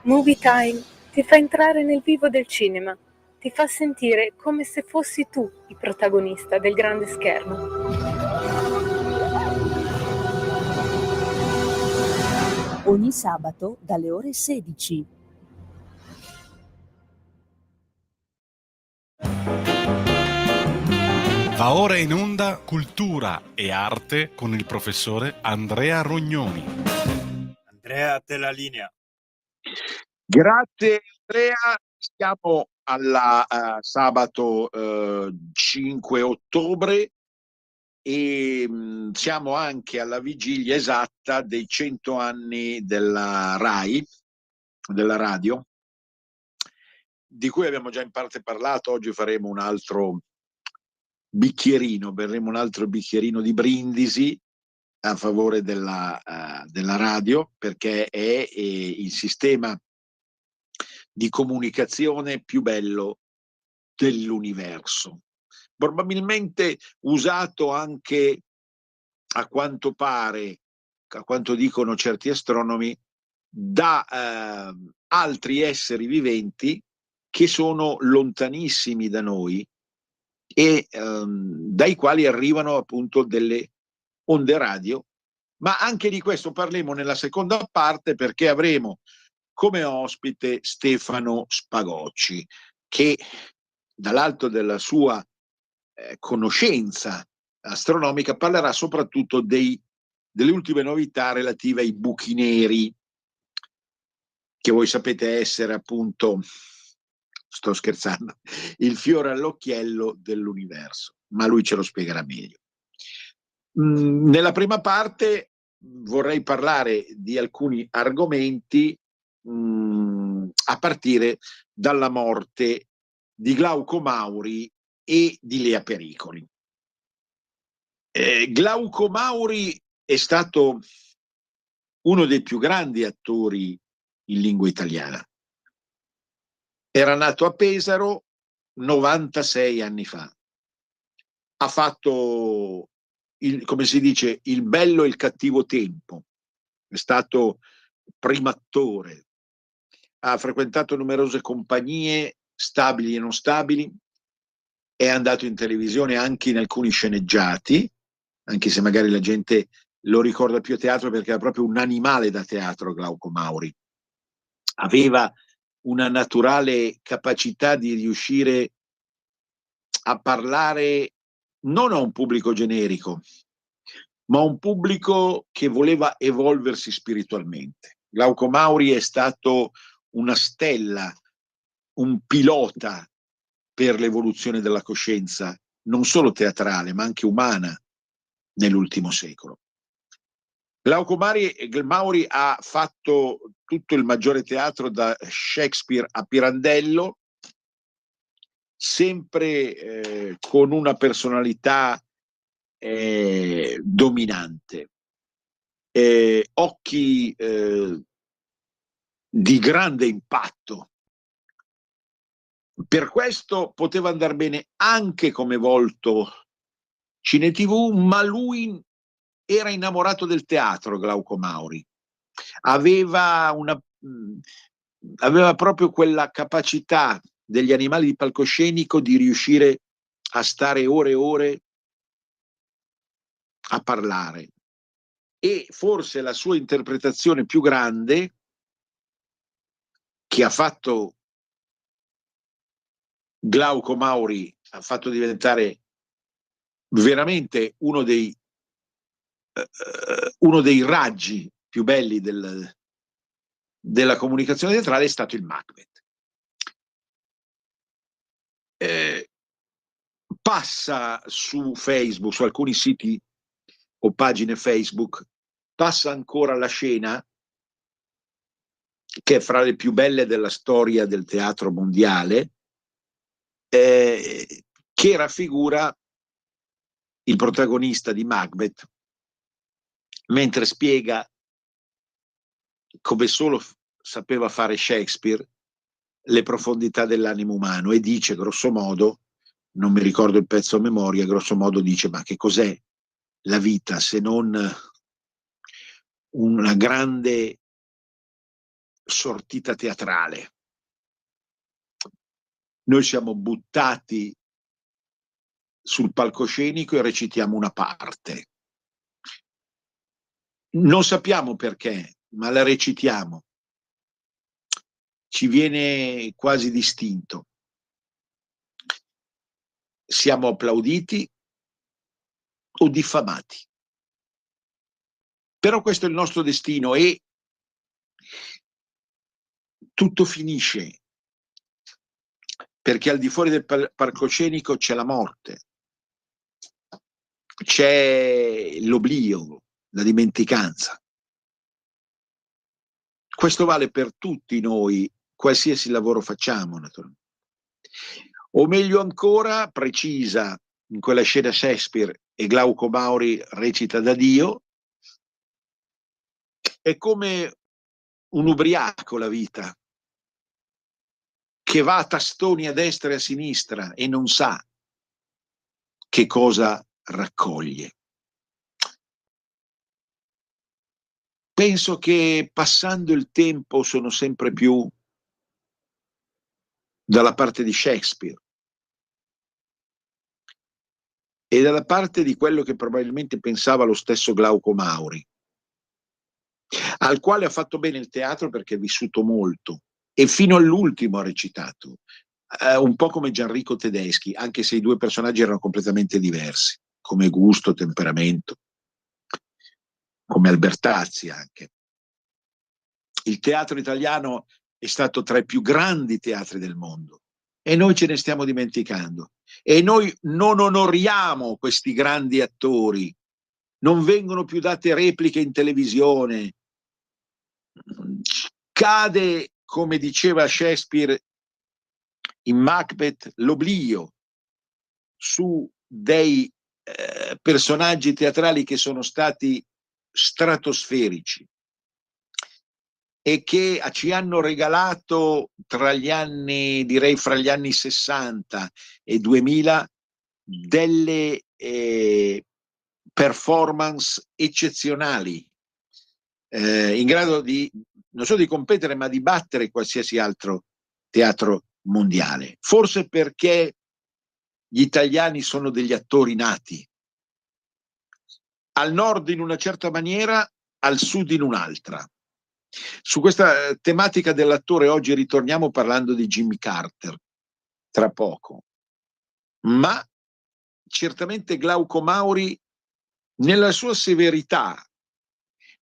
Movie Time ti fa entrare nel vivo del cinema, ti fa sentire come se fossi tu il protagonista del grande schermo. Ogni sabato dalle ore 16. Va ora in onda Cultura e Arte con il professore Andrea Rognoni. Andrea, a te la linea. Grazie Andrea, siamo alla sabato 5 ottobre e siamo anche alla vigilia esatta dei 100 anni della RAI, della radio, di cui abbiamo già in parte parlato. Oggi faremo un altro bicchierino, berremo un altro bicchierino di brindisi a favore della radio, perché è il sistema di comunicazione più bello dell'universo, probabilmente usato anche, a quanto pare, a quanto dicono certi astronomi, da altri esseri viventi che sono lontanissimi da noi e dai quali arrivano appunto delle onde radio. Ma anche di questo parleremo nella seconda parte, perché avremo come ospite Stefano Spagocci, che dall'alto della sua conoscenza astronomica parlerà soprattutto delle ultime novità relative ai buchi neri, che voi sapete essere appunto, sto scherzando, il fiore all'occhiello dell'universo, ma lui ce lo spiegherà meglio. Nella prima parte vorrei parlare di alcuni argomenti, a partire dalla morte di Glauco Mauri e di Lea Pericoli. Glauco Mauri è stato uno dei più grandi attori in lingua italiana. Era nato a Pesaro 96 anni fa. Ha fatto, come si dice, il bello e il cattivo tempo. È stato primo attore. Ha frequentato numerose compagnie, stabili e non stabili. È andato in televisione anche in alcuni sceneggiati, anche se magari la gente lo ricorda più a teatro, perché era proprio un animale da teatro Glauco Mauri. Aveva una naturale capacità di riuscire a parlare non a un pubblico generico, ma a un pubblico che voleva evolversi spiritualmente. Glauco Mauri è stato una stella, un pilota per l'evoluzione della coscienza, non solo teatrale, ma anche umana nell'ultimo secolo. Glauco Mauri ha fatto tutto il maggiore teatro, da Shakespeare a Pirandello, sempre con una personalità dominante, occhi di grande impatto. Per questo poteva andare bene anche come volto cine TV, ma lui era innamorato del teatro. Glauco Mauri aveva proprio quella capacità degli animali di palcoscenico di riuscire a stare ore e ore a parlare, e forse la sua interpretazione più grande, che ha fatto Glauco Mauri, ha fatto diventare veramente uno dei raggi più belli della comunicazione teatrale, è stato il Macbeth. Passa su Facebook, su alcuni siti o pagine Facebook, passa ancora la scena che è fra le più belle della storia del teatro mondiale, che raffigura il protagonista di Macbeth mentre spiega, come solo sapeva fare Shakespeare, le profondità dell'animo umano, e dice grosso modo, non mi ricordo il pezzo a memoria, grosso modo dice: ma che cos'è la vita se non una grande sortita teatrale. Noi siamo buttati sul palcoscenico e recitiamo una parte. Non sappiamo perché, ma la recitiamo. Ci viene quasi d'istinto. Siamo applauditi o diffamati. Però questo è il nostro destino e tutto finisce, perché al di fuori del palcoscenico c'è la morte, c'è l'oblio, la dimenticanza. Questo vale per tutti noi, qualsiasi lavoro facciamo, naturalmente. O meglio ancora, precisa in quella scena Shakespeare e Glauco Mauri recita da Dio, è come un ubriaco la vita, che va a tastoni a destra e a sinistra e non sa che cosa raccoglie. Penso che passando il tempo sono sempre più dalla parte di Shakespeare e dalla parte di quello che probabilmente pensava lo stesso Glauco Mauri, al quale ha fatto bene il teatro perché ha vissuto molto e fino all'ultimo ha recitato, un po' come Gianrico Tedeschi, anche se i due personaggi erano completamente diversi, come gusto, temperamento, come Albertazzi anche. Il teatro italiano è stato tra i più grandi teatri del mondo e noi ce ne stiamo dimenticando e noi non onoriamo questi grandi attori, non vengono più date repliche in televisione, cade, come diceva Shakespeare in Macbeth, l'oblio su dei personaggi teatrali che sono stati stratosferici e che ci hanno regalato tra gli anni, direi fra gli anni 60 e 2000, delle performance eccezionali, in grado di, non solo di competere, ma di battere qualsiasi altro teatro mondiale. Forse perché gli italiani sono degli attori nati. Al nord in una certa maniera, al sud in un'altra. Su questa tematica dell'attore oggi ritorniamo parlando di Jimmy Carter, tra poco. Ma certamente Glauco Mauri, nella sua severità,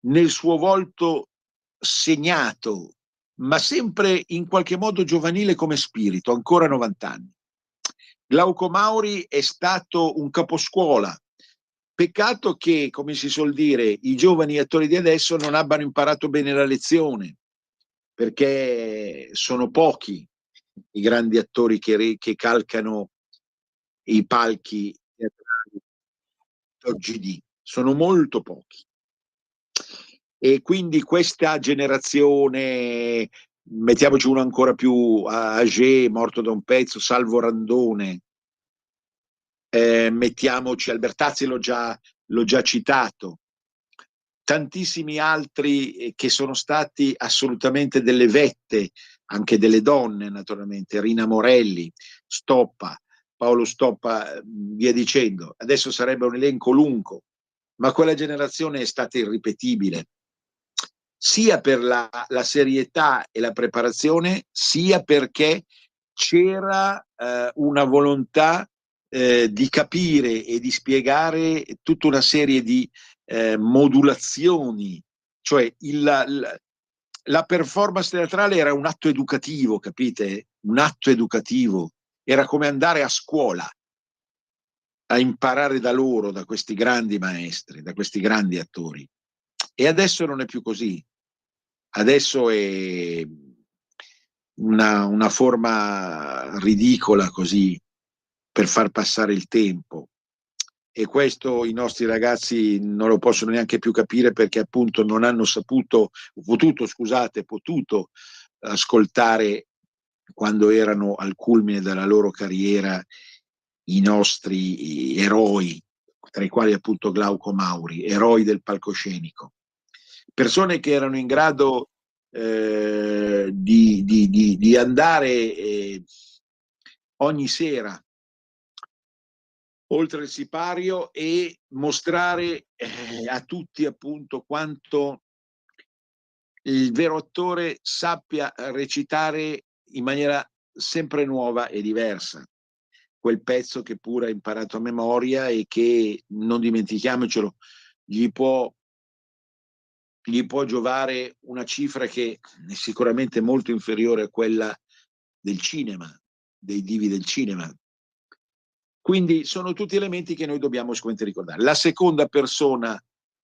nel suo volto segnato, ma sempre in qualche modo giovanile come spirito, ancora 90 anni. Glauco Mauri è stato un caposcuola. Peccato che, come si suol dire, i giovani attori di adesso non abbiano imparato bene la lezione, perché sono pochi i grandi attori che calcano i palchi teatrali oggi, sono molto pochi. E quindi questa generazione, mettiamoci uno ancora più âgé, morto da un pezzo, Salvo Randone, mettiamoci Albertazzi, l'ho già citato, tantissimi altri che sono stati assolutamente delle vette, anche delle donne naturalmente, Rina Morelli, Stoppa, Paolo Stoppa, via dicendo. Adesso sarebbe un elenco lungo, ma quella generazione è stata irripetibile, sia per la serietà e la preparazione, sia perché c'era una volontà di capire e di spiegare tutta una serie di modulazioni, cioè la performance teatrale era un atto educativo, capite? Un atto educativo, era come andare a scuola a imparare da loro, da questi grandi maestri, da questi grandi attori. E adesso non è più così, adesso è una forma ridicola così per far passare il tempo, e questo i nostri ragazzi non lo possono neanche più capire, perché appunto non hanno potuto ascoltare quando erano al culmine della loro carriera i nostri eroi, tra i quali appunto Glauco Mauri, eroi del palcoscenico, persone che erano in grado di andare ogni sera oltre il sipario e mostrare a tutti appunto quanto il vero attore sappia recitare in maniera sempre nuova e diversa quel pezzo che pure ha imparato a memoria e che, non dimentichiamocelo, gli può giovare una cifra che è sicuramente molto inferiore a quella del cinema, dei divi del cinema. Quindi sono tutti elementi che noi dobbiamo sicuramente ricordare. La seconda persona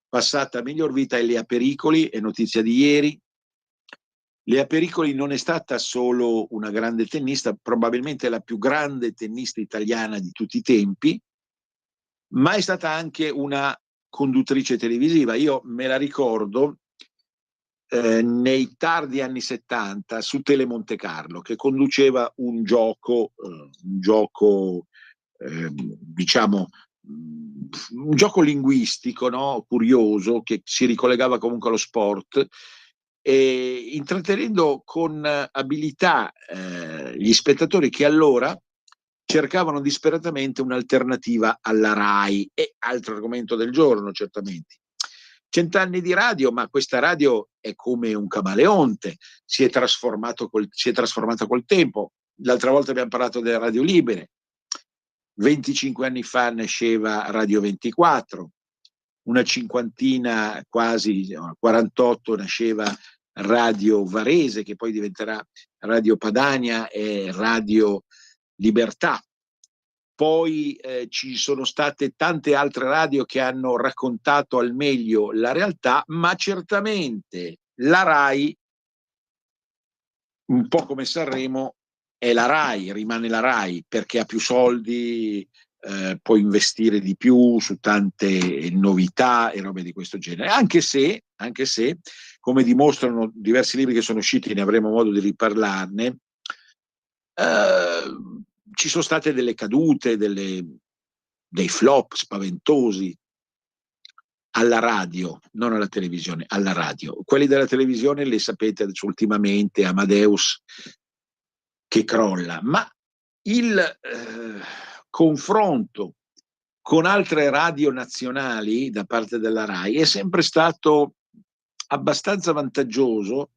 passata a miglior vita è Lea Pericoli, è notizia di ieri. Lea Pericoli non è stata solo una grande tennista, probabilmente la più grande tennista italiana di tutti i tempi, ma è stata anche una conduttrice televisiva. Io me la ricordo nei tardi anni 70 su Tele Monte Carlo, che conduceva un gioco diciamo un gioco linguistico, no? Curioso, che si ricollegava comunque allo sport, e intrattenendo con abilità gli spettatori che allora cercavano disperatamente un'alternativa alla RAI. E altro argomento del giorno, certamente. 100 anni di radio, ma questa radio è come un camaleonte, si è trasformata col tempo. L'altra volta abbiamo parlato delle radio libere. 25 anni fa nasceva Radio 24, una cinquantina, quasi 48, nasceva Radio Varese, che poi diventerà Radio Padania e Radio Libertà. Poi ci sono state tante altre radio che hanno raccontato al meglio la realtà, ma certamente la RAI, un po' come Sanremo, è la RAI, rimane la RAI, perché ha più soldi, può investire di più su tante novità e robe di questo genere. Anche se, come dimostrano diversi libri che sono usciti, ne avremo modo di riparlarne, ci sono state delle cadute, dei flop spaventosi alla radio, non alla televisione, alla radio. Quelli della televisione le sapete ultimamente, Amadeus che crolla, ma il confronto con altre radio nazionali da parte della RAI è sempre stato abbastanza vantaggioso,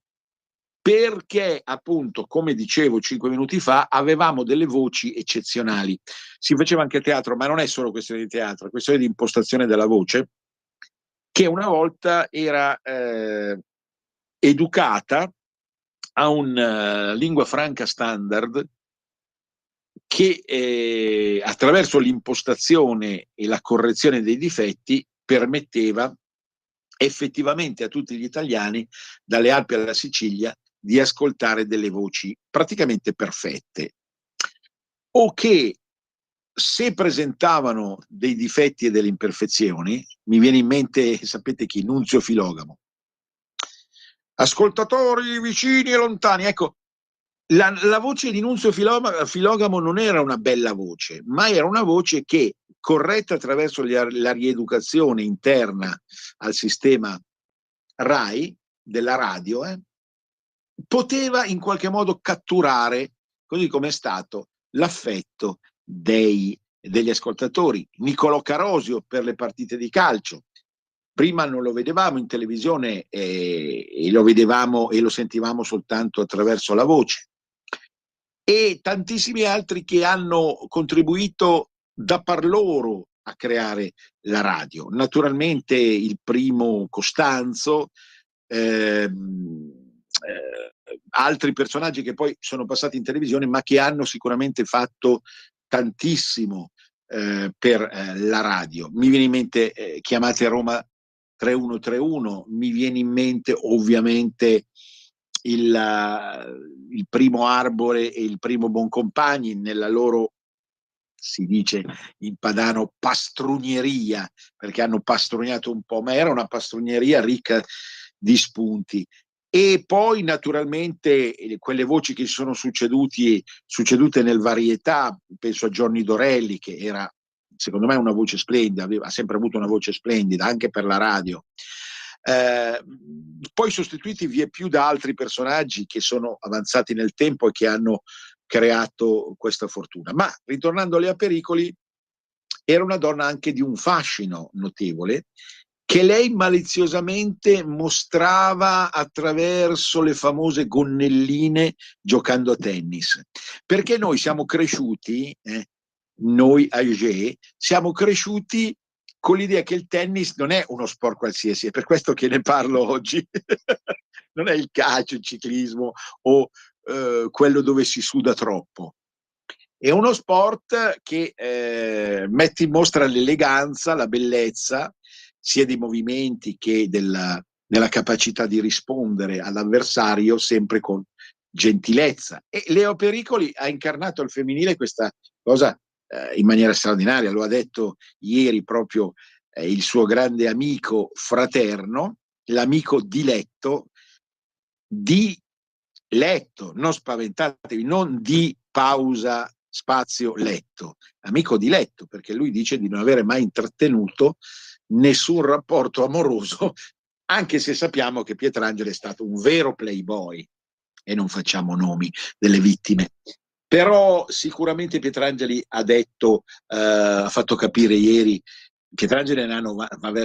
perché appunto, come dicevo 5 minuti fa, avevamo delle voci eccezionali. Si faceva anche teatro, ma non è solo questione di teatro, è questione di impostazione della voce, che una volta era educata a un lingua franca standard che attraverso l'impostazione e la correzione dei difetti permetteva effettivamente a tutti gli italiani, dalle Alpi alla Sicilia, di ascoltare delle voci praticamente perfette, o che, se presentavano dei difetti e delle imperfezioni, mi viene in mente, sapete chi? Nunzio Filogamo. Ascoltatori vicini e lontani, ecco, la voce di Nunzio Filogamo non era una bella voce, ma era una voce che, corretta attraverso la rieducazione interna al sistema RAI, della radio, poteva in qualche modo catturare, così come è stato, l'affetto degli ascoltatori. Niccolò Carosio per le partite di calcio. Prima non lo vedevamo in televisione e lo vedevamo e lo sentivamo soltanto attraverso la voce. E tantissimi altri che hanno contribuito da par loro a creare la radio. Naturalmente il primo Costanzo, altri personaggi che poi sono passati in televisione, ma che hanno sicuramente fatto tantissimo per la radio. Mi viene in mente Chiamate a Roma 3131, mi viene in mente ovviamente il primo Arbore e il primo Boncompagni nella loro, si dice in padano, pastrugneria, perché hanno pastrugnato un po', ma era una pastrugneria ricca di spunti. E poi naturalmente quelle voci che si sono succedute nel varietà, penso a Johnny Dorelli, che era secondo me una voce splendida, ha sempre avuto una voce splendida anche per la radio. poi sostituiti vie più da altri personaggi che sono avanzati nel tempo e che hanno creato questa fortuna. Ma ritornando a Lea Pericoli, era una donna anche di un fascino notevole, che lei maliziosamente mostrava attraverso le famose gonnelline giocando a tennis. Perché noi siamo cresciuti, noi Auger, siamo cresciuti con l'idea che il tennis non è uno sport qualsiasi, è per questo che ne parlo oggi. Non è il calcio, il ciclismo o quello dove si suda troppo. È uno sport che mette in mostra l'eleganza, la bellezza, sia dei movimenti che nella capacità di rispondere all'avversario sempre con gentilezza. E Lea Pericoli ha incarnato al femminile questa cosa in maniera straordinaria. Lo ha detto ieri proprio il suo grande amico fraterno, l'amico diletto, di letto, non spaventatevi, non di pausa spazio letto, amico di letto, perché lui dice di non avere mai intrattenuto nessun rapporto amoroso, anche se sappiamo che Pietrangelo è stato un vero playboy e non facciamo nomi delle vittime. Però sicuramente Pietrangeli ha detto, ha fatto capire ieri, Pietrangeli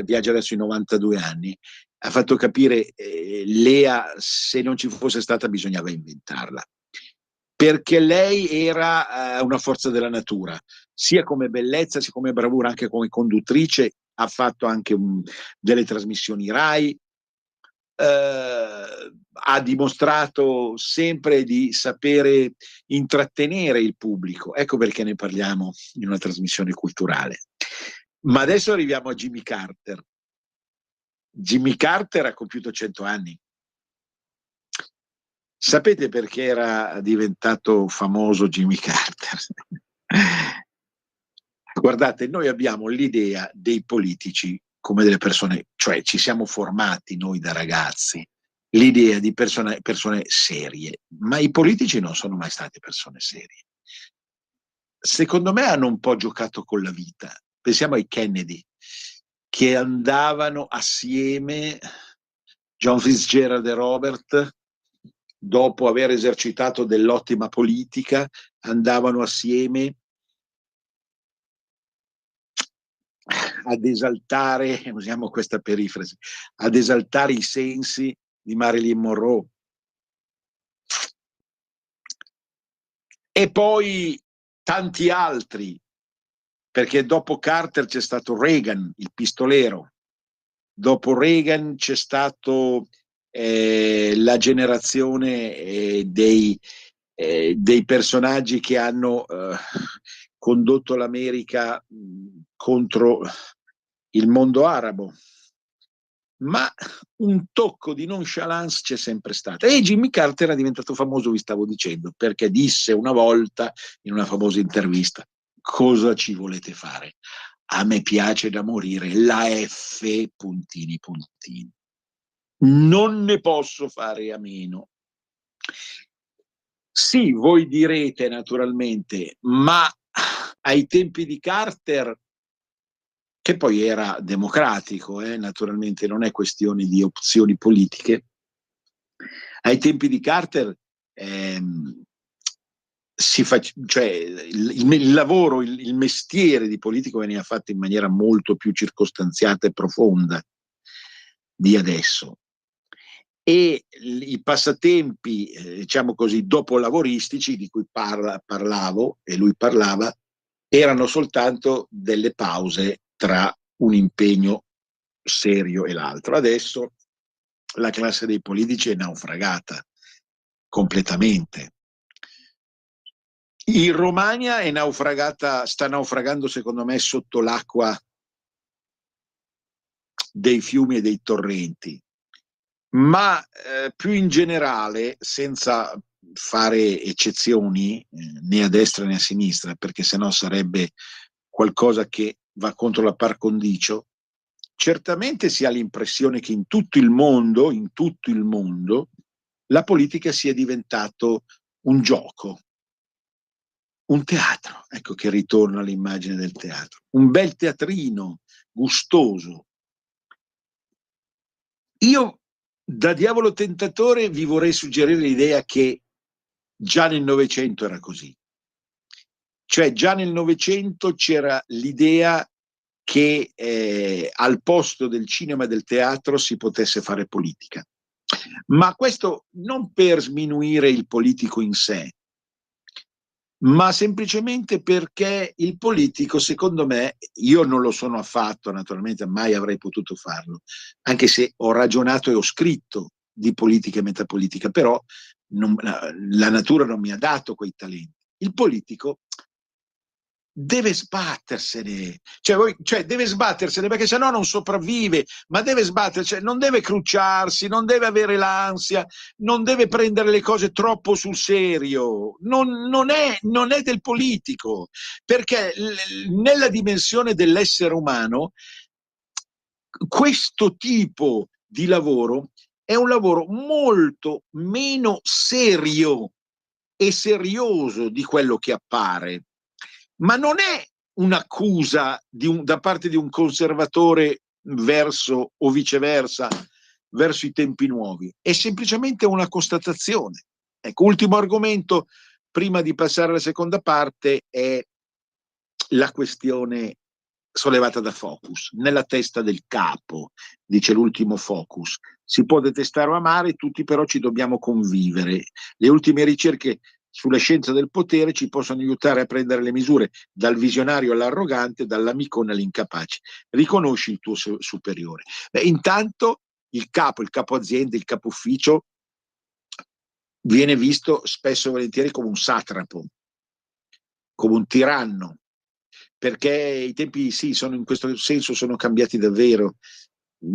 viaggia verso i 92 anni, ha fatto capire Lea, se non ci fosse stata bisognava inventarla, perché lei era una forza della natura, sia come bellezza, sia come bravura, anche come conduttrice. Ha fatto anche delle trasmissioni Rai, ha dimostrato sempre di sapere intrattenere il pubblico. Ecco perché ne parliamo in una trasmissione culturale. Ma adesso arriviamo a Jimmy Carter. Jimmy Carter ha compiuto 100 anni. Sapete perché era diventato famoso Jimmy Carter? Guardate, noi abbiamo l'idea dei politici come delle persone, cioè ci siamo formati noi da ragazzi, l'idea di persone serie, ma i politici non sono mai state persone serie. Secondo me hanno un po' giocato con la vita. Pensiamo ai Kennedy, che andavano assieme, John Fitzgerald e Robert, dopo aver esercitato dell'ottima politica, andavano assieme ad esaltare, usiamo questa perifrasi, ad esaltare i sensi di Marilyn Monroe. E poi tanti altri, perché dopo Carter c'è stato Reagan, il pistolero, dopo Reagan c'è stato la generazione dei personaggi che hanno condotto l'America contro il mondo arabo, ma un tocco di nonchalance c'è sempre stato. E Jimmy Carter è diventato famoso, vi stavo dicendo, perché disse una volta in una famosa intervista: cosa ci volete fare? A me piace da morire la F puntini puntini. Non ne posso fare a meno. Sì, voi direte naturalmente, ma ai tempi di Carter, che poi era democratico, naturalmente non è questione di opzioni politiche, ai tempi di Carter cioè il lavoro, il mestiere di politico veniva fatto in maniera molto più circostanziata e profonda di adesso. E i passatempi, diciamo così, dopolavoristici di cui parlavo e lui parlava, erano soltanto delle pause tra un impegno serio e l'altro. Adesso la classe dei politici è naufragata completamente. In Romagna è naufragata, sta naufragando secondo me sotto l'acqua dei fiumi e dei torrenti, ma più in generale, senza fare eccezioni né a destra né a sinistra, perché sennò sarebbe qualcosa che va contro la par condicio, certamente si ha l'impressione che in tutto il mondo, la politica sia diventato un gioco, un teatro. Ecco che ritorna all'immagine del teatro, un bel teatrino gustoso. Io, da diavolo tentatore, vi vorrei suggerire l'idea che già nel Novecento era così. Cioè già nel Novecento c'era l'idea che al posto del cinema e del teatro si potesse fare politica. Ma questo non per sminuire il politico in sé, ma semplicemente perché il politico, secondo me, io non lo sono affatto, naturalmente mai avrei potuto farlo, anche se ho ragionato e ho scritto di politica e metapolitica, però la natura non mi ha dato quei talenti. Il politico deve sbattersene, cioè deve sbattersene perché sennò non sopravvive, ma deve sbattersene, non deve crucciarsi, non deve avere l'ansia, non deve prendere le cose troppo sul serio, non è del politico, perché nella dimensione dell'essere umano questo tipo di lavoro è un lavoro molto meno serio e serioso di quello che appare. Ma non è un'accusa da parte di un conservatore verso o viceversa verso i tempi nuovi, è semplicemente una constatazione. Ecco, ultimo argomento prima di passare alla seconda parte è la questione sollevata da Focus. Nella testa del capo, dice l'ultimo Focus, si può detestare o amare, tutti però ci dobbiamo convivere. Le ultime ricerche sulla scienza del potere ci possono aiutare a prendere le misure dal visionario all'arrogante, dall'amicone all'incapace. Riconosci il tuo superiore. Intanto il capo azienda, il capo ufficio viene visto spesso e volentieri come un satrapo, come un tiranno, perché i tempi sì, in questo senso sono cambiati davvero.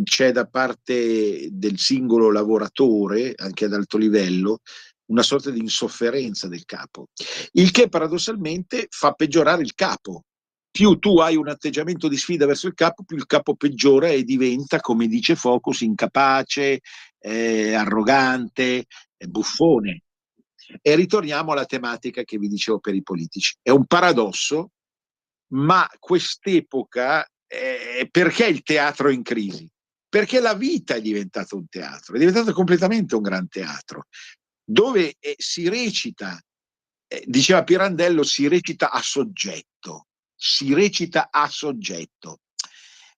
C'è da parte del singolo lavoratore, anche ad alto livello, una sorta di insofferenza del capo, il che paradossalmente fa peggiorare il capo. Più tu hai un atteggiamento di sfida verso il capo, più il capo peggiora e diventa, come dice Focus, incapace, arrogante, buffone. E ritorniamo alla tematica che vi dicevo per i politici. È un paradosso, ma quest'epoca, perché il teatro è in crisi? Perché la vita è diventata un teatro, è diventato completamente un gran teatro, dove si recita, diceva Pirandello, si recita a soggetto, si recita a soggetto.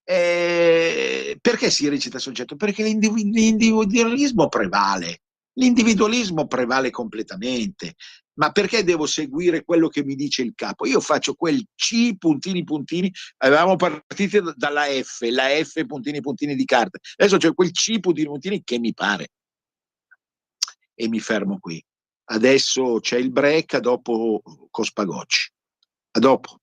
Perché si recita a soggetto? Perché l'individualismo prevale completamente. Ma perché devo seguire quello che mi dice il capo? Io faccio quel C puntini puntini, avevamo partito dalla F, la F puntini puntini di carta, adesso c'è quel C puntini puntini che mi pare e mi fermo qui. Adesso c'è il break, a dopo Cospagocci. A dopo.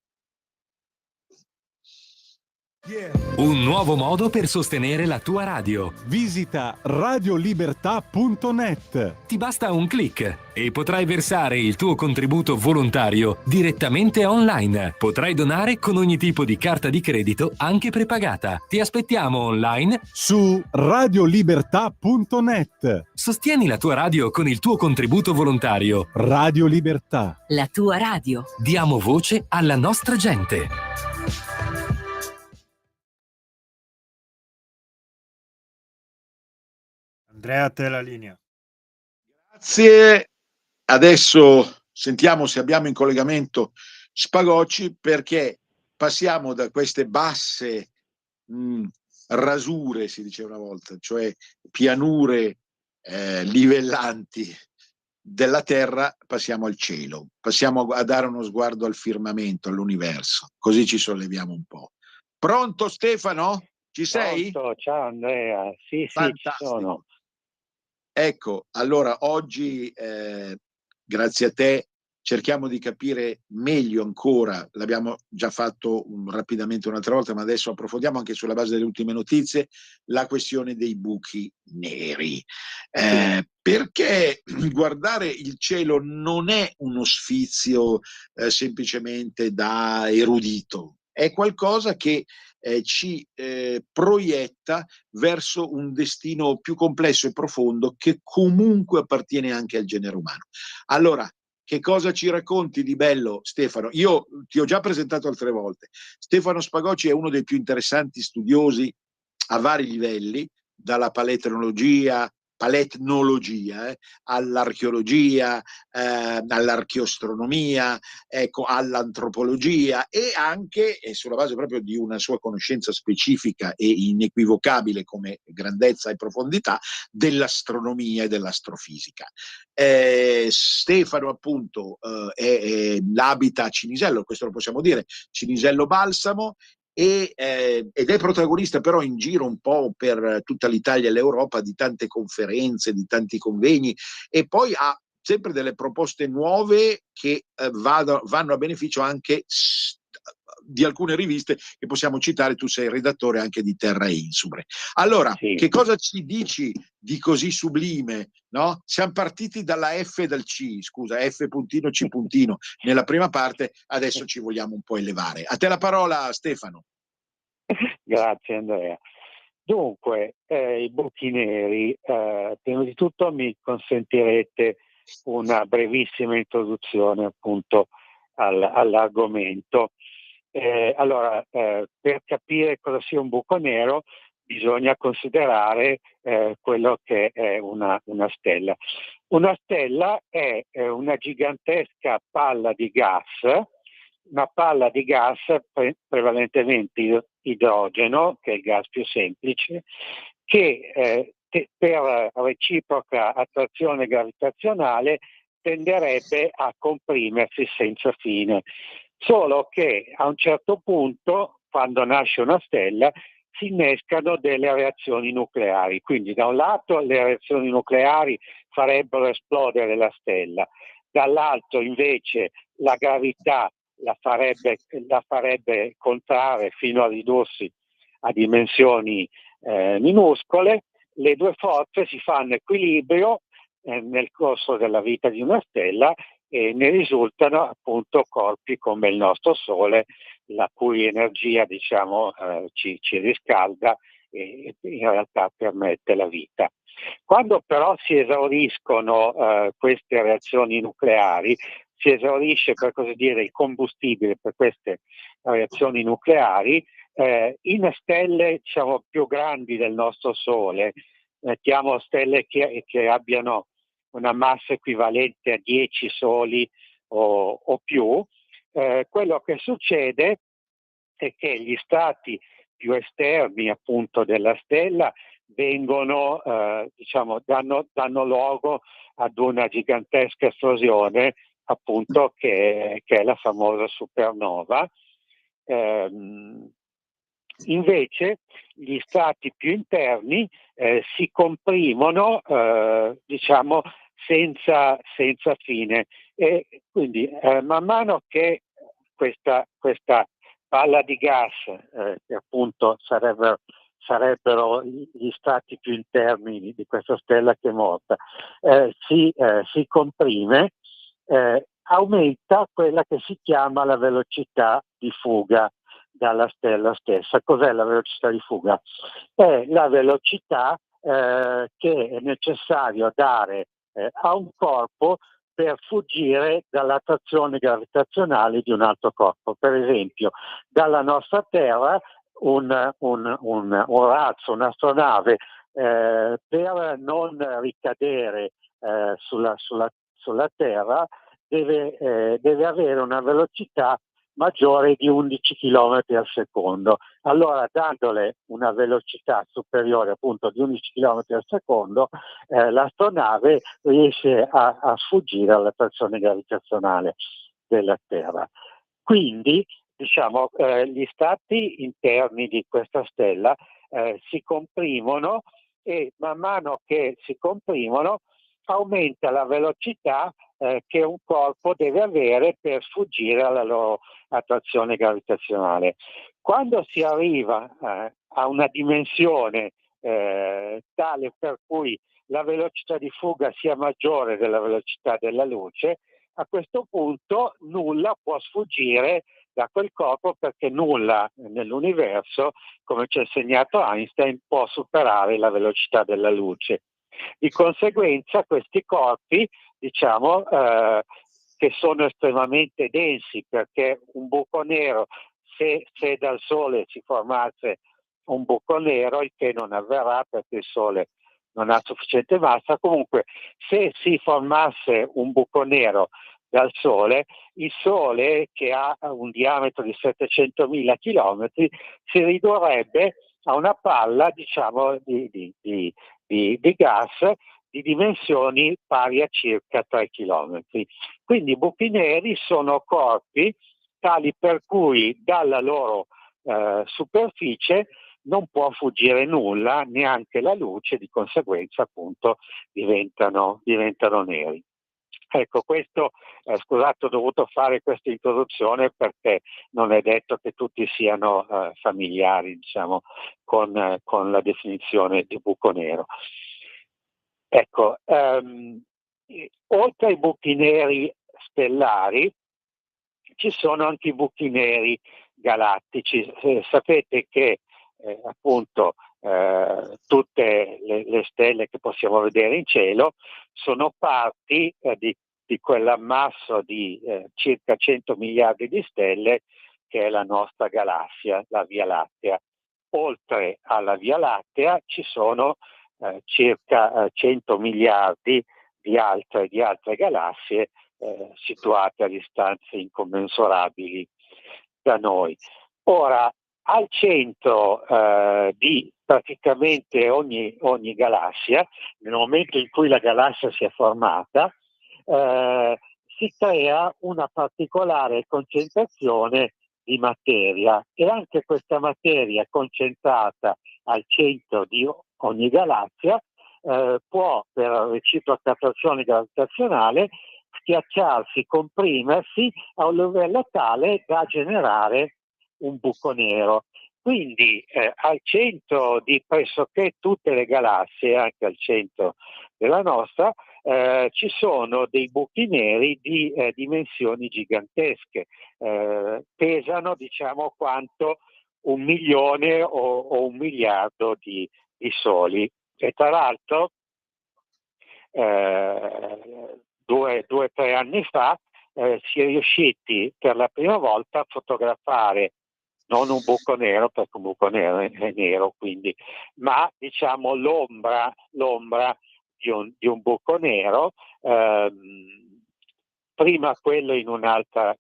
Un nuovo modo per sostenere la tua radio. Visita radiolibertà.net. Ti basta un click e potrai versare il tuo contributo volontario direttamente online. Potrai donare con ogni tipo di carta di credito, anche prepagata. Ti aspettiamo online su radiolibertà.net. Sostieni la tua radio con il tuo contributo volontario. Radio Libertà. La tua radio. Diamo voce alla nostra gente. Andrea, a te la linea. Grazie. Adesso sentiamo se abbiamo in collegamento Spagocci, perché passiamo da queste basse rasure, si diceva una volta, cioè pianure livellanti della terra, passiamo al cielo, passiamo a dare uno sguardo al firmamento, all'universo, così ci solleviamo un po'. Pronto Stefano? Ci sei? Pronto, ciao Andrea, sì, ci sono. Ecco, allora oggi, grazie a te, cerchiamo di capire meglio ancora, l'abbiamo già fatto rapidamente un'altra volta, ma adesso approfondiamo anche sulla base delle ultime notizie, la questione dei buchi neri. Perché guardare il cielo non è uno sfizio semplicemente da erudito, è qualcosa che ci proietta verso un destino più complesso e profondo che comunque appartiene anche al genere umano. Allora, che cosa ci racconti di bello, Stefano? Io ti ho già presentato altre volte. Stefano Spagocci è uno dei più interessanti studiosi a vari livelli dalla paletnologia all'archeologia, all'archeoastronomia, ecco, all'antropologia, e anche sulla base proprio di una sua conoscenza specifica e inequivocabile come grandezza e profondità dell'astronomia e dell'astrofisica. Stefano appunto abita a Cinisello, questo lo possiamo dire, Cinisello Balsamo, ed è protagonista però in giro un po' per tutta l'Italia e l'Europa di tante conferenze, di tanti convegni, e poi ha sempre delle proposte nuove che vanno a beneficio anche di alcune riviste che possiamo citare. Tu sei redattore anche di Terra Insubra. Allora, Sì. che cosa ci dici di così sublime? No? Siamo partiti dalla F e dal C, scusa, F puntino C puntino nella prima parte, adesso ci vogliamo un po' elevare. A te la parola, Stefano. Grazie Andrea. Dunque, i buchi neri, prima di tutto mi consentirete una brevissima introduzione appunto all'argomento. Allora, per capire cosa sia un buco nero bisogna considerare quello che è una stella. Una stella è una gigantesca palla di gas, una palla di gas prevalentemente idrogeno, che è il gas più semplice, che per reciproca attrazione gravitazionale tenderebbe a comprimersi senza fine. Solo che a un certo punto, quando nasce una stella, si innescano delle reazioni nucleari. Quindi da un lato le reazioni nucleari farebbero esplodere la stella, dall'altro invece la gravità la farebbe contrarre fino a ridursi a dimensioni minuscole. Le due forze si fanno equilibrio nel corso della vita di una stella e ne risultano appunto corpi come il nostro Sole, la cui energia ci riscalda e in realtà permette la vita. Quando però si esauriscono queste reazioni nucleari, si esaurisce per così dire il combustibile per queste reazioni nucleari, in stelle più grandi del nostro Sole, mettiamo stelle che abbiano una massa equivalente a 10 soli o più, quello che succede è che gli strati più esterni appunto della stella vengono, danno luogo ad una gigantesca esplosione appunto che è la famosa supernova. Invece gli strati più interni si comprimono senza fine, e quindi man mano che questa palla di gas, che appunto sarebbero gli strati più interni di questa stella che è morta, si comprime, aumenta quella che si chiama la velocità di fuga dalla stella stessa. Cos'è la velocità di fuga? È la velocità che è necessario dare a un corpo per fuggire dall'attrazione gravitazionale di un altro corpo. Per esempio, dalla nostra Terra un razzo, un'astronave, per non ricadere sulla Terra deve avere una velocità maggiore di 11 km al secondo. Allora, dandole una velocità superiore appunto di 11 km al secondo, l'astronave riesce a sfuggire all'attrazione gravitazionale della Terra. Quindi, gli strati interni di questa stella si comprimono, e man mano che si comprimono aumenta la velocità che un corpo deve avere per sfuggire alla loro attrazione gravitazionale. Quando si arriva a una dimensione tale per cui la velocità di fuga sia maggiore della velocità della luce, a questo punto nulla può sfuggire da quel corpo, perché nulla nell'universo, come ci ha insegnato Einstein, può superare la velocità della luce. Di conseguenza questi corpi, che sono estremamente densi, perché un buco nero, se dal Sole si formasse un buco nero, il che non avverrà perché il Sole non ha sufficiente massa. Comunque, se si formasse un buco nero dal Sole, il Sole, che ha un diametro di 700.000 chilometri, si ridurrebbe a una palla, diciamo, di gas di dimensioni pari a circa 3 chilometri. Quindi i buchi neri sono corpi tali per cui dalla loro superficie non può fuggire nulla, neanche la luce, di conseguenza appunto diventano neri. Ecco, questo, scusate, ho dovuto fare questa introduzione perché non è detto che tutti siano familiari, diciamo, con la definizione di buco nero. Ecco, oltre ai buchi neri stellari, ci sono anche i buchi neri galattici. Sapete che appunto tutte le stelle che possiamo vedere in cielo sono parti di quell'ammasso di circa 100 miliardi di stelle che è la nostra galassia, la Via Lattea. Oltre alla Via Lattea ci sono circa 100 miliardi di altre galassie situate a distanze incommensurabili da noi. Ora, al centro di praticamente ogni galassia, nel momento in cui la galassia si è formata, si crea una particolare concentrazione di materia, e anche questa materia concentrata al centro di ogni galassia può, per reciproca attrazione gravitazionale, schiacciarsi, comprimersi a un livello tale da generare un buco nero. Quindi al centro di pressoché tutte le galassie, anche al centro della nostra, ci sono dei buchi neri di dimensioni gigantesche, pesano, diciamo, quanto 1 milione o 1 miliardo di soli. E tra l'altro 2 o 3 anni fa si è riusciti per la prima volta a fotografare non un buco nero, perché un buco nero è nero, quindi, ma diciamo l'ombra di un buco nero, prima quello in un'altra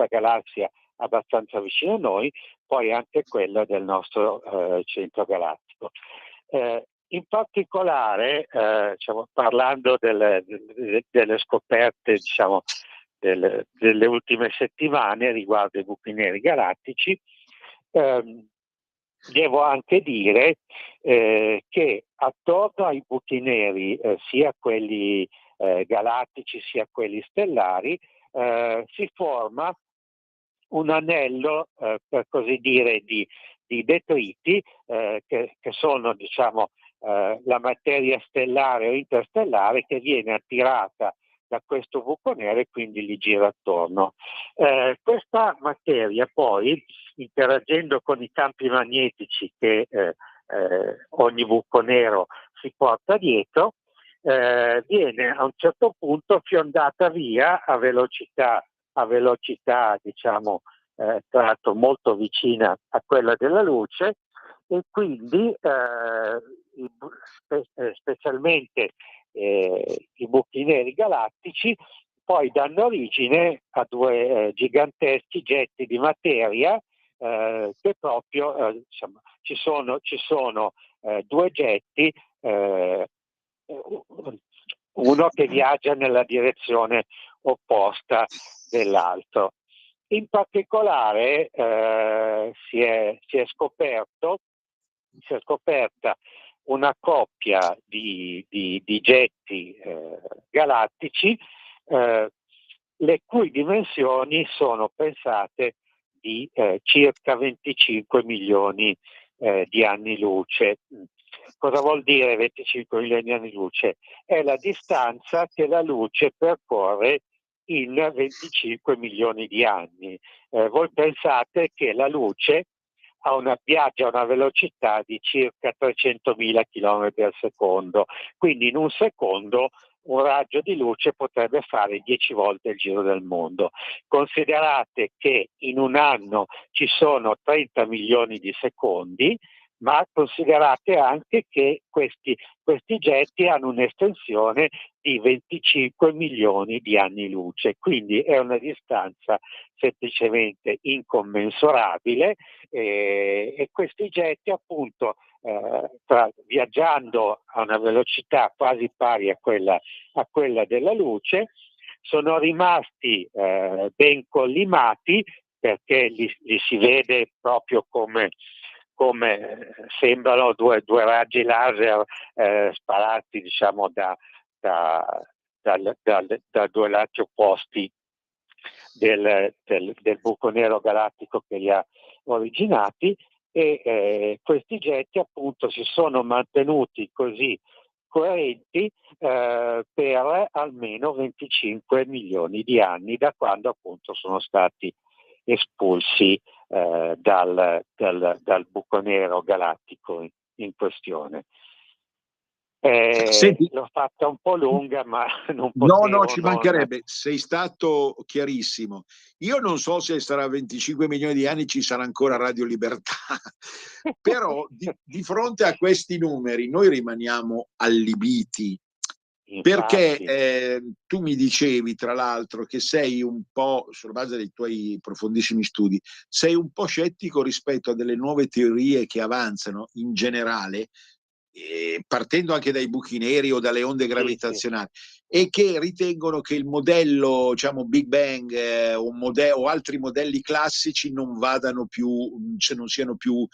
galassia abbastanza vicino a noi, poi anche quello del nostro centro galattico. In particolare, diciamo, parlando delle scoperte, diciamo, delle ultime settimane riguardo ai buchi neri galattici, devo anche dire che attorno ai buchi neri, sia quelli galattici sia quelli stellari, si forma un anello, per così dire, di detriti che sono, diciamo, la materia stellare o interstellare che viene attirata da questo buco nero e quindi gli gira attorno. Questa materia poi, interagendo con i campi magnetici che ogni buco nero si porta dietro, viene a un certo punto fiondata via a velocità diciamo tra l'altro molto vicina a quella della luce, e quindi specialmente i buchi neri galattici poi danno origine a 2 giganteschi getti di materia che proprio diciamo, ci sono 2 getti, uno che viaggia nella direzione opposta dell'altro. In particolare si è scoperta una coppia di getti galattici le cui dimensioni sono pensate di circa 25 milioni di anni luce. Cosa vuol dire 25 milioni di anni luce? È la distanza che la luce percorre in 25 milioni di anni. Voi pensate che la luce viaggia a una velocità di circa 300.000 km al secondo, quindi in un secondo un raggio di luce potrebbe fare 10 volte il giro del mondo. Considerate che in un anno ci sono 30 milioni di secondi, ma considerate anche che questi getti hanno un'estensione di 25 milioni di anni luce, quindi è una distanza semplicemente incommensurabile, e questi getti appunto viaggiando a una velocità quasi pari a quella della luce sono rimasti ben collimati, perché li si vede proprio come sembrano due raggi laser sparati, diciamo, da due lati opposti del buco nero galattico che li ha originati, e questi getti appunto si sono mantenuti così coerenti per almeno 25 milioni di anni, da quando appunto sono stati espulsi dal buco nero galattico in questione. Senti, l'ho fatta un po' lunga, ma non no, potevo ci non... mancherebbe, sei stato chiarissimo. Io non so se sarà 25 milioni di anni ci sarà ancora Radio Libertà, però di fronte a questi numeri noi rimaniamo allibiti. Perché tu mi dicevi, tra l'altro, che sei un po', sulla base dei tuoi profondissimi studi, sei un po' scettico rispetto a delle nuove teorie che avanzano in generale, partendo anche dai buchi neri o dalle onde gravitazionali, e che ritengono che il modello, diciamo, Big Bang o altri modelli classici non vadano più, cioè non siano più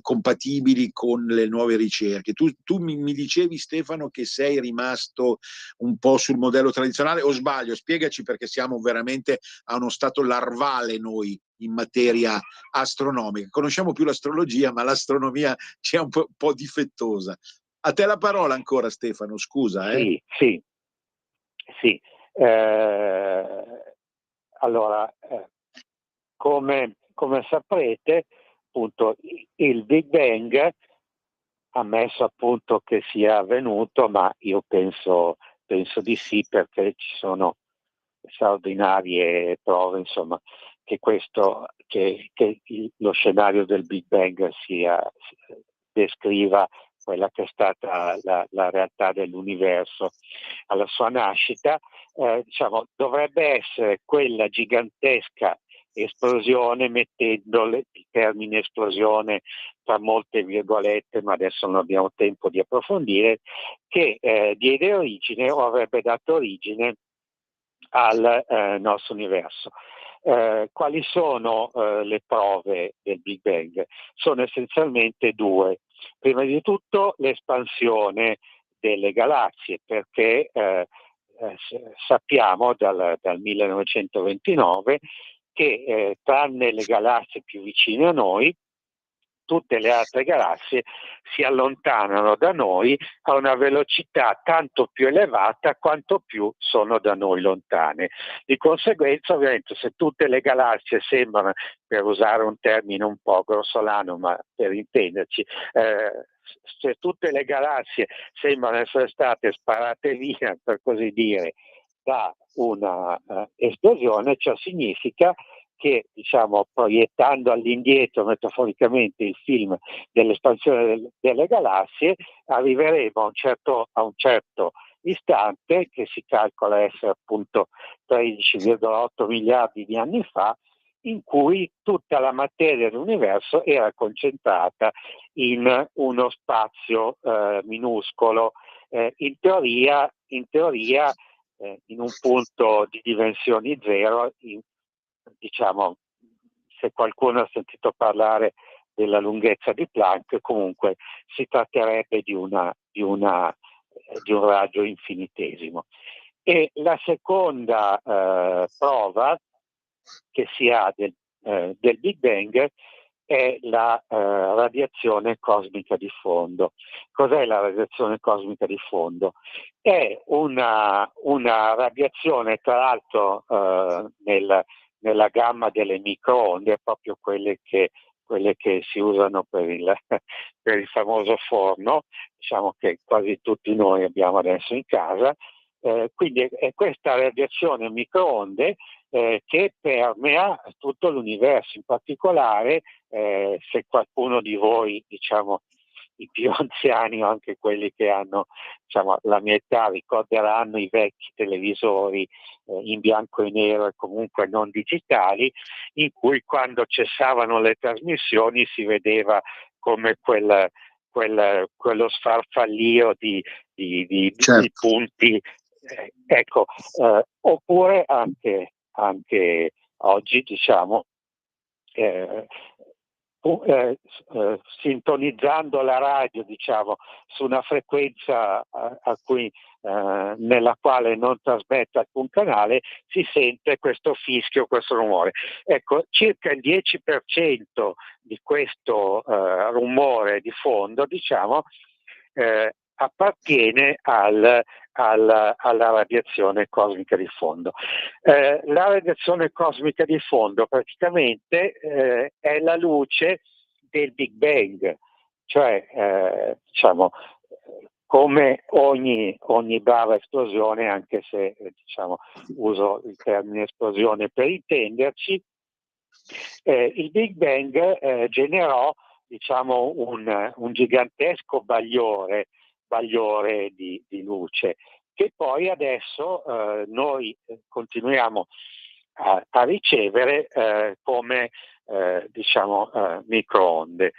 compatibili con le nuove ricerche. Tu mi dicevi, Stefano, che sei rimasto un po' sul modello tradizionale, o sbaglio? Spiegaci, perché siamo veramente a uno stato larvale noi in materia astronomica. Conosciamo più l'astrologia, ma l'astronomia ci è un po' difettosa. A te la parola ancora, Stefano, scusa. Sì. Allora, come saprete, appunto, il Big Bang, ammesso appunto che sia avvenuto, ma io penso di sì, perché ci sono straordinarie prove, insomma, che lo scenario del Big Bang descriva quella che è stata la realtà dell'universo alla sua nascita. Diciamo, dovrebbe essere quella gigantesca esplosione, mettendo il termine esplosione tra molte virgolette, ma adesso non abbiamo tempo di approfondire, che diede origine o avrebbe dato origine al nostro universo. Quali sono le prove del Big Bang? Sono essenzialmente due. Prima di tutto l'espansione delle galassie, perché sappiamo dal 1929 che tranne le galassie più vicine a noi, tutte le altre galassie si allontanano da noi a una velocità tanto più elevata quanto più sono da noi lontane. Di conseguenza, ovviamente, se tutte le galassie sembrano, per usare un termine un po' grossolano, ma per intenderci, se tutte le galassie sembrano essere state sparate via, per così dire, da una esplosione, ciò significa che, diciamo, proiettando all'indietro metaforicamente il film dell'espansione delle galassie, arriveremo a un certo istante, che si calcola essere appunto 13,8 miliardi di anni fa, in cui tutta la materia dell'universo era concentrata in uno spazio minuscolo, in teoria in un punto di dimensioni zero. Diciamo, se qualcuno ha sentito parlare della lunghezza di Planck, comunque si tratterebbe di un raggio infinitesimo. E la seconda prova che si ha del Big Bang è la radiazione cosmica di fondo. Cos'è la radiazione cosmica di fondo? È una radiazione, tra l'altro, nella gamma delle microonde, proprio quelle che si usano per il famoso forno, diciamo, che quasi tutti noi abbiamo adesso in casa. Quindi è questa radiazione microonde che permea tutto l'universo, in particolare se qualcuno di voi, diciamo, i più anziani o anche quelli che hanno, diciamo, la mia età, ricorderanno i vecchi televisori in bianco e nero e comunque non digitali, in cui quando cessavano le trasmissioni si vedeva come quello sfarfallio di punti. Ecco, oppure anche oggi, diciamo, sintonizzando la radio, diciamo, su una frequenza nella quale non trasmette alcun canale, si sente questo fischio, questo rumore. Ecco, circa il 10% di questo rumore di fondo, diciamo, appartiene alla radiazione cosmica di fondo. La radiazione cosmica di fondo praticamente è la luce del Big Bang, cioè diciamo, come ogni brava esplosione, anche se diciamo, uso il termine esplosione per intenderci, il Big Bang generò, diciamo, un gigantesco bagliore di luce, che poi adesso noi continuiamo a ricevere come diciamo microonde,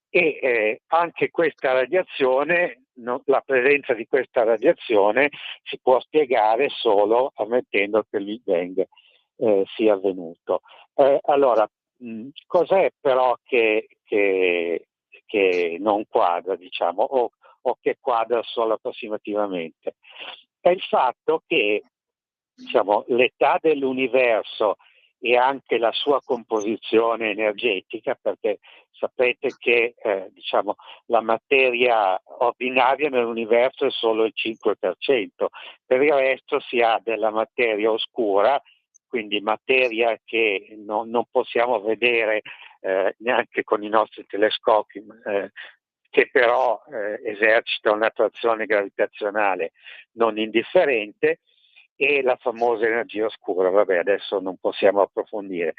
e anche questa radiazione, la presenza di questa radiazione si può spiegare solo ammettendo che il Big Bang sia avvenuto. Allora, cos'è però che non quadra, diciamo, o che quadra solo approssimativamente? È il fatto che, diciamo, l'età dell'universo e anche la sua composizione energetica, perché sapete che diciamo, la materia ordinaria nell'universo è solo il 5%, per il resto si ha della materia oscura, quindi materia che non possiamo vedere neanche con i nostri telescopi, che però esercita un'attrazione gravitazionale non indifferente, e la famosa energia oscura. Vabbè, adesso non possiamo approfondire.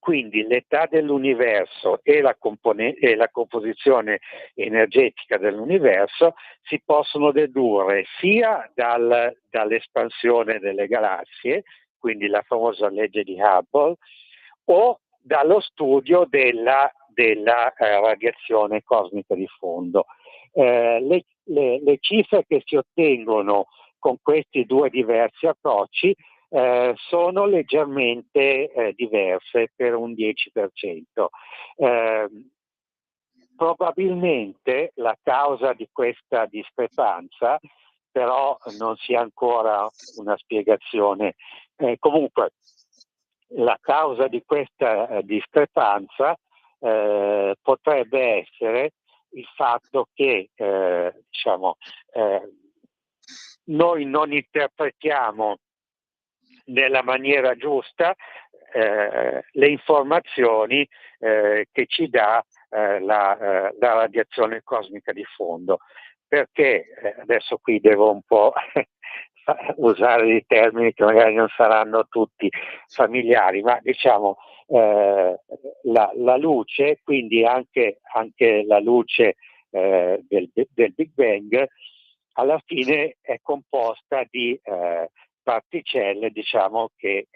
Quindi l'età dell'universo e la composizione energetica dell'universo si possono dedurre sia dall'espansione delle galassie, quindi la famosa legge di Hubble, o dallo studio della radiazione cosmica di fondo. Le cifre che si ottengono con questi due diversi approcci sono leggermente diverse per un 10%. Probabilmente la causa di questa discrepanza però non si ha ancora una spiegazione. Comunque la causa di questa discrepanza potrebbe essere il fatto che diciamo, noi non interpretiamo nella maniera giusta le informazioni che ci dà la radiazione cosmica di fondo, perché adesso qui devo un po' usare dei termini che magari non saranno tutti familiari, ma diciamo la luce, quindi anche la luce del Big Bang, alla fine è composta di particelle, diciamo, che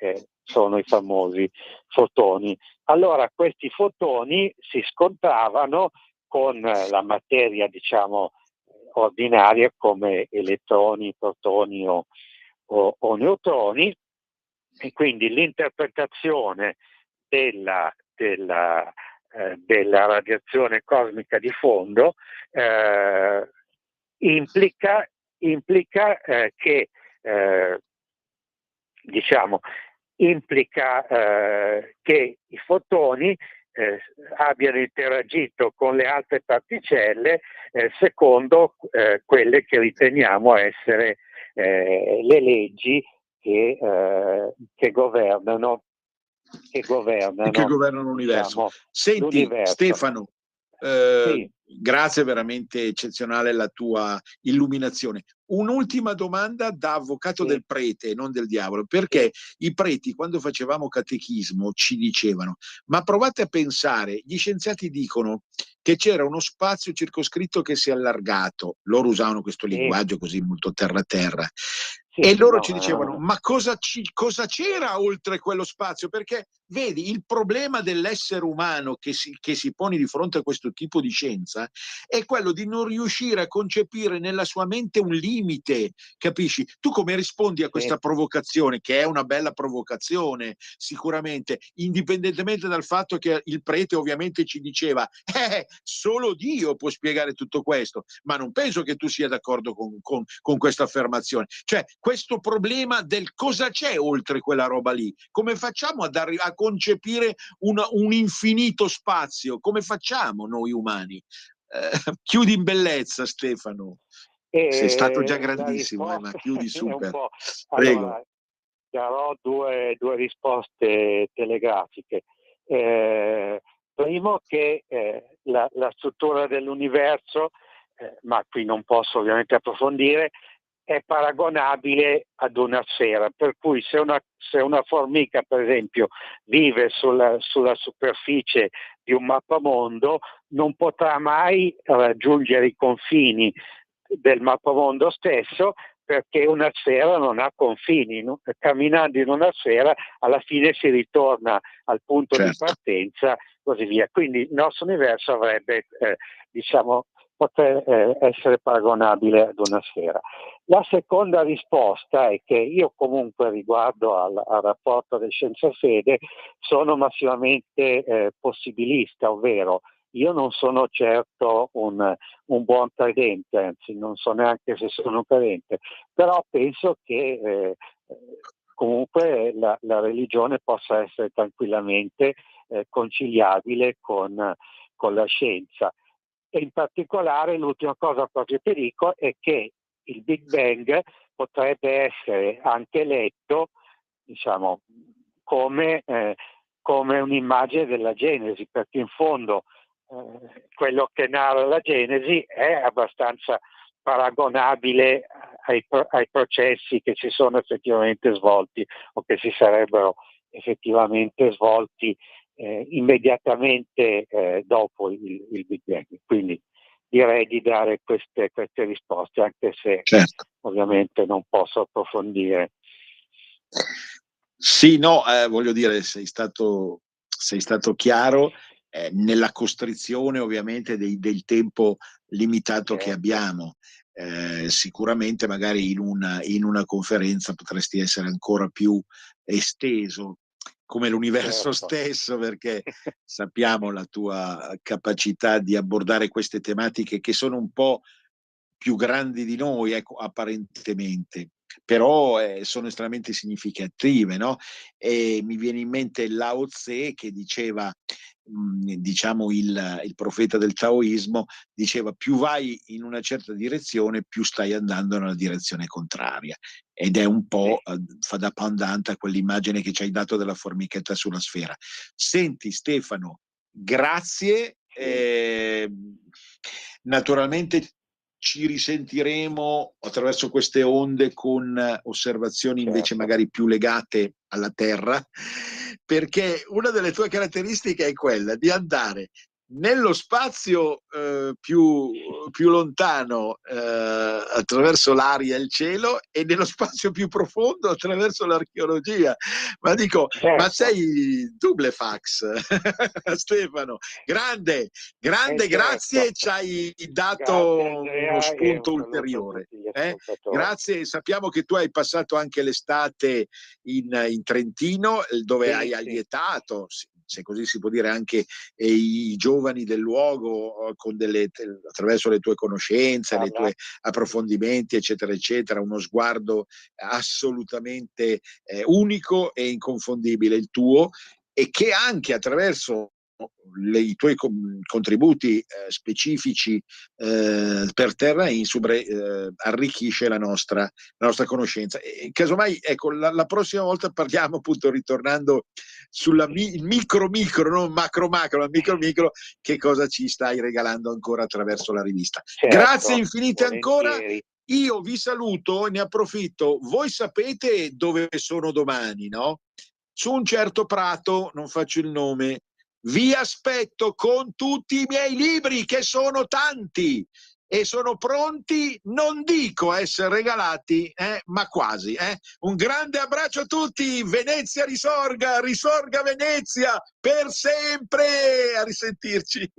sono i famosi fotoni. Allora questi fotoni si scontravano con la materia, diciamo, ordinaria, come elettroni, protoni o neutroni, e quindi l'interpretazione della radiazione cosmica di fondo implica che diciamo che i fotoni abbiano interagito con le altre particelle secondo quelle che riteniamo essere le leggi che governano l'universo. Diciamo, Senti, l'universo. Stefano, Sì. Grazie, veramente eccezionale la tua illuminazione. Un'ultima domanda da avvocato Sì. del prete, non del diavolo, perché i preti, quando facevamo catechismo, ci dicevano: ma provate a pensare, gli scienziati dicono che c'era uno spazio circoscritto che si è allargato, loro usavano questo Sì. linguaggio così molto terra-terra, Sì, e loro no, ci dicevano: ma cosa c'era oltre quello spazio? Perché vedi, il problema dell'essere umano che si pone di fronte a questo tipo di scienza è quello di non riuscire a concepire nella sua mente un limite, capisci? Tu come rispondi a questa Sì. provocazione, che è una bella provocazione sicuramente, indipendentemente dal fatto che il prete ovviamente ci diceva solo Dio può spiegare tutto questo, ma non penso che tu sia d'accordo con questa affermazione. Cioè, questo problema del cosa c'è oltre quella roba lì, come facciamo a concepire un infinito spazio, come facciamo noi umani? Chiudi in bellezza, Stefano. Sei stato già La grandissimo, ma risposta chiudi è un super. po'. Prego. Allora, darò due risposte telegrafiche. Primo che la struttura dell'universo, ma qui non posso ovviamente approfondire, è paragonabile ad una sfera, per cui se una formica, per esempio, vive sulla superficie di un mappamondo, non potrà mai raggiungere i confini del mappamondo stesso, perché una sfera non ha confini, no? Camminando in una sfera alla fine si ritorna al punto di partenza, così via. Quindi il nostro universo avrebbe, poter essere paragonabile ad una sfera. La seconda risposta è che io comunque riguardo al rapporto del Scienza Fede sono massivamente possibilista, ovvero io non sono certo un buon credente, anzi non so neanche se sono credente, però penso che comunque la religione possa essere tranquillamente conciliabile con la scienza. E in particolare l'ultima cosa proprio che dico è che il Big Bang potrebbe essere anche letto, diciamo, come un'immagine della Genesi, perché in fondo quello che narra la Genesi è abbastanza paragonabile ai processi che si sono effettivamente svolti o che si sarebbero effettivamente svolti immediatamente dopo il Big Bang. Quindi direi di dare queste risposte, anche se ovviamente non posso approfondire. Sì, no, voglio dire, sei stato chiaro nella costrizione ovviamente del tempo limitato che abbiamo. Sicuramente magari in una conferenza potresti essere ancora più esteso, come l'universo stesso, perché sappiamo la tua capacità di abbordare queste tematiche che sono un po' più grandi di noi, ecco, apparentemente, però sono estremamente significative, no? E mi viene in mente Lao Tse che diceva, diciamo il profeta del taoismo, diceva: più vai in una certa direzione, più stai andando nella direzione contraria. Ed è un po' fa da pendant a quell'immagine che ci hai dato della formichetta sulla sfera. Senti Stefano, grazie. Naturalmente ci risentiremo attraverso queste onde con osservazioni invece magari più legate alla Terra, perché una delle tue caratteristiche è quella di andare nello spazio più lontano attraverso l'aria e il cielo, e nello spazio più profondo attraverso l'archeologia. Ma dico, ma sei dublefax. Stefano, grande, grazie, ci hai dato uno spunto ulteriore. Grazie, sappiamo che tu hai passato anche l'estate in Trentino, dove hai allietato, se così si può dire, anche i giovani del luogo con attraverso le tue conoscenze, i tuoi approfondimenti, eccetera, eccetera, uno sguardo assolutamente unico e inconfondibile il tuo, e che anche attraverso i tuoi contributi specifici per Terra Insubre arricchisce la nostra conoscenza. E casomai, ecco, la prossima volta parliamo, appunto, ritornando sulla micro, non macro, la micro, che cosa ci stai regalando ancora attraverso la rivista. Certo, grazie infinite ancora. volentieri. Io vi saluto e ne approfitto. Voi sapete dove sono domani, no? Su un certo prato, non faccio il nome. Vi aspetto con tutti i miei libri, che sono tanti e sono pronti, non dico a essere regalati, ma quasi. Un grande abbraccio a tutti. Venezia risorga, risorga Venezia per sempre. A risentirci.